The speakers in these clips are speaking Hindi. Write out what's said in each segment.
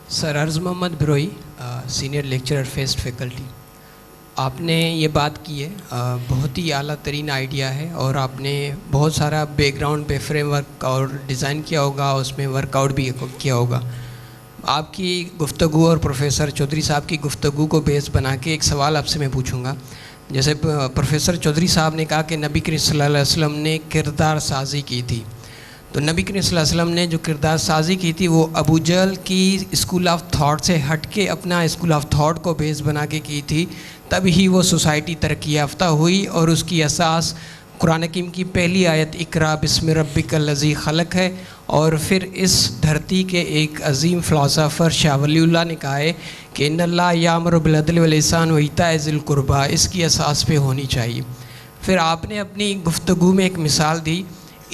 Sir Arz Mohammad Biroi, senior lecturer FEST faculty. आपने ये बात की है, बहुत ही आला तरीन आइडिया है और आपने बहुत सारा बैकग्राउंड पे फ्रेमवर्क और डिज़ाइन किया होगा, उसमें वर्कआउट भी किया होगा। आपकी गुफ्तगू और प्रोफेसर चौधरी साहब की गुफ्तगू को बेस बना के एक सवाल आपसे मैं पूछूंगा। जैसे प्रोफेसर चौधरी साहब ने कहा कि नबी करीम सल्लल्लाहु अलैहि वसल्लम ने किरदार साजी की थी, तो नबी करीम सल्लल्लाहु अलैहि वसल्लम ने जो किरदार साजी की थी वो अबू जहल की स्कूल ऑफ थॉट से हट के अपना स्कूल ऑफ थॉट को बेस बना के की थी, तब ही वो सोसाइटी तरक्की याफ्ता हुई और उसकी असास कुरान हकीम की पहली आयत इकरा बिस्मि रब्बिकल लज़ी खलक है। और फिर इस धरती के एक अजीम फ़िलासफ़र शाह वलीउल्लाह ने कहा है कि इन्नल्लाह यामुरु बिल अदल वल इहसान व इताए ज़िल कुर्बा, इसकी असास पे होनी चाहिए। फिर आपने अपनी गुफ्तगू में एक मिसाल दी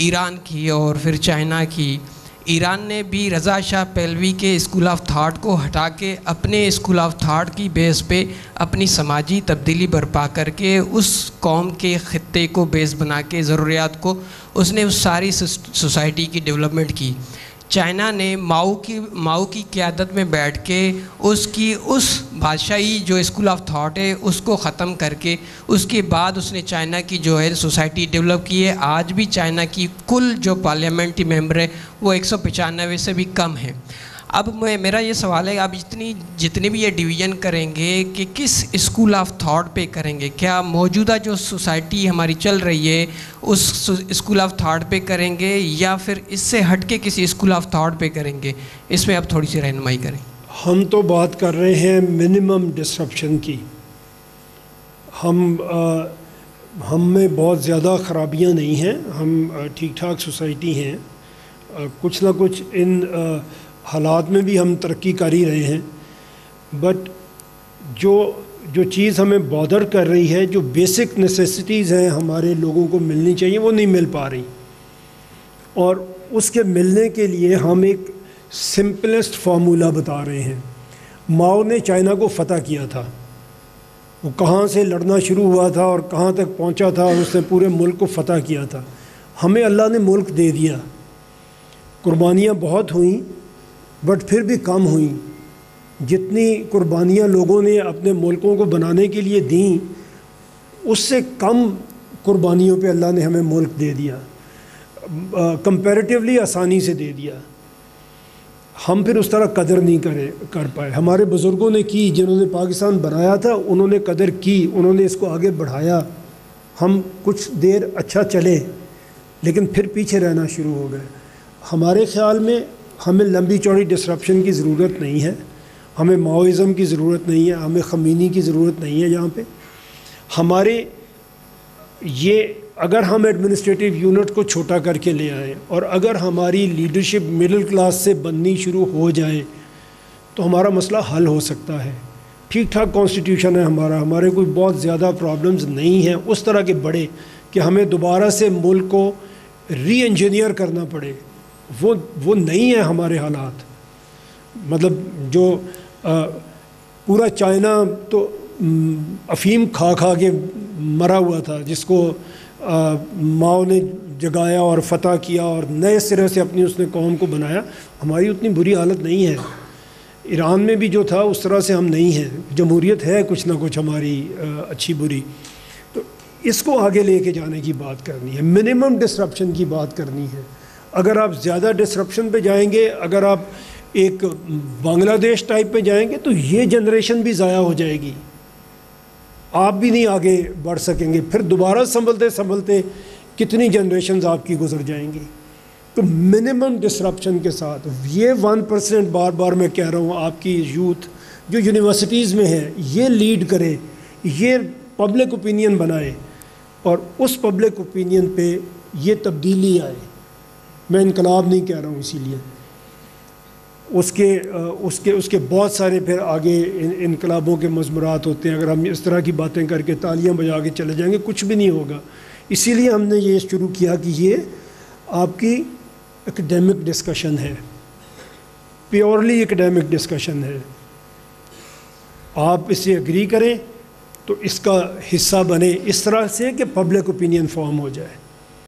ईरान की और फिर चाइना की। ईरान ने भी रज़ा शाह पहलवी के स्कूल ऑफ थॉट को हटा के अपने स्कूल ऑफ थॉट की बेस पे अपनी समाजी तब्दीली बर्पा करके उस कौम के ख़ित्ते को बेस बना के ज़रूरियात को उसने उस सारी सोसाइटी की डेवलपमेंट की। चाइना ने माओ की क़यादत में बैठ के उसकी उस बादशाही जो स्कूल ऑफ थॉट है उसको ख़त्म करके उसके बाद उसने चाइना की जो है सोसाइटी डेवलप की है। आज भी चाइना की कुल जो पार्लियामेंट्री मेंबर है वो 195 से भी कम है। अब मेरा ये सवाल है, आप जितने भी ये डिवीज़न करेंगे कि किस स्कूल ऑफ थॉट पे करेंगे? क्या मौजूदा जो सोसाइटी हमारी चल रही है उस स्कूल ऑफ थॉट पे करेंगे या फिर इससे हट के किसी स्कूल ऑफ थॉट पे करेंगे? इसमें आप थोड़ी सी रहनुमाई करें। हम तो बात कर रहे हैं मिनिमम डिसरप्शन की। हम में बहुत ज़्यादा ख़राबियाँ नहीं हैं, हम ठीक ठाक सोसाइटी हैं। कुछ ना कुछ इन हालात में भी हम तरक्की कर ही रहे हैं, बट जो चीज़ हमें बॉदर कर रही है, जो बेसिक नेसेसिटीज़ हैं हमारे लोगों को मिलनी चाहिए, वो नहीं मिल पा रही। और उसके मिलने के लिए हम एक सिंपलेस्ट फार्मूला बता रहे हैं। माओ ने चाइना को फ़तह किया था, वो कहाँ से लड़ना शुरू हुआ था और कहाँ तक पहुँचा था और उसने पूरे मुल्क को फ़तह किया था। हमें अल्लाह ने मुल्क दे दिया, कुर्बानियाँ बहुत हुई बट फिर भी कम हुई। जितनी कुर्बानियाँ लोगों ने अपने मुल्कों को बनाने के लिए दी, उससे कम कुर्बानियों पे अल्लाह ने हमें मुल्क दे दिया, कंपैरेटिवली आसानी से दे दिया। हम फिर उस तरह कदर नहीं कर पाए। हमारे बुज़ुर्गों ने की, जिन्होंने पाकिस्तान बनाया था उन्होंने कदर की, उन्होंने इसको आगे बढ़ाया। हम कुछ देर अच्छा चले लेकिन फिर पीछे रहना शुरू हो गए। हमारे ख़्याल में हमें लंबी चौड़ी डिसरप्शन की ज़रूरत नहीं है, हमें माओइज़म की ज़रूरत नहीं है, हमें ख़मीनी की ज़रूरत नहीं है। यहाँ पे हमारे ये अगर हम एडमिनिस्ट्रेटिव यूनिट को छोटा करके ले आएँ और अगर हमारी लीडरशिप मिडिल क्लास से बननी शुरू हो जाए तो हमारा मसला हल हो सकता है। ठीक ठाक कॉन्स्टिट्यूशन है हमारा, हमारे कोई बहुत ज़्यादा प्रॉब्लम्स नहीं हैं उस तरह के बड़े कि हमें दोबारा से मुल्क को री इंजीनियर करना पड़े। वो नहीं है हमारे हालात। मतलब जो पूरा चाइना तो अफ़ीम खा के मरा हुआ था, जिसको माओ ने जगाया और फ़तह किया और नए सिरे से अपनी उसने कौम को बनाया। हमारी उतनी बुरी हालत नहीं है। ईरान में भी जो था उस तरह से हम नहीं हैं। जमहूरियत है कुछ ना कुछ हमारी अच्छी बुरी। तो इसको आगे लेके जाने की बात करनी है, मिनिमम डिसरप्शन की बात करनी है। अगर आप ज़्यादा डिसरप्शन पे जाएंगे, अगर आप एक बांग्लादेश टाइप पे जाएंगे तो ये जनरेशन भी ज़ाया हो जाएगी, आप भी नहीं आगे बढ़ सकेंगे। फिर दोबारा संभलते संभलते कितनी जनरेशन्स आपकी गुजर जाएंगी। तो मिनिमम डिसरप्शन के साथ ये 1% बार बार मैं कह रहा हूँ, आपकी यूथ जो यूनिवर्सिटीज़ में है ये लीड करे, ये पब्लिक ओपिनियन बनाए और उस पब्लिक ओपिनियन पे ये तब्दीली आए। मैं इनकलाब नहीं कह रहा हूँ, इसीलिए उसके बहुत सारे फिर आगे इनकलाबों के मज़मुरात होते हैं। अगर हम इस तरह की बातें करके तालियां बजा के चले जाएंगे कुछ भी नहीं होगा। इसीलिए हमने ये शुरू किया कि ये आपकी एकेडमिक डिस्कशन है, प्योरली एकेडमिक डिस्कशन है। आप इसे एग्री करें तो इसका हिस्सा बने इस तरह से कि पब्लिक ओपिनियन फॉर्म हो जाए।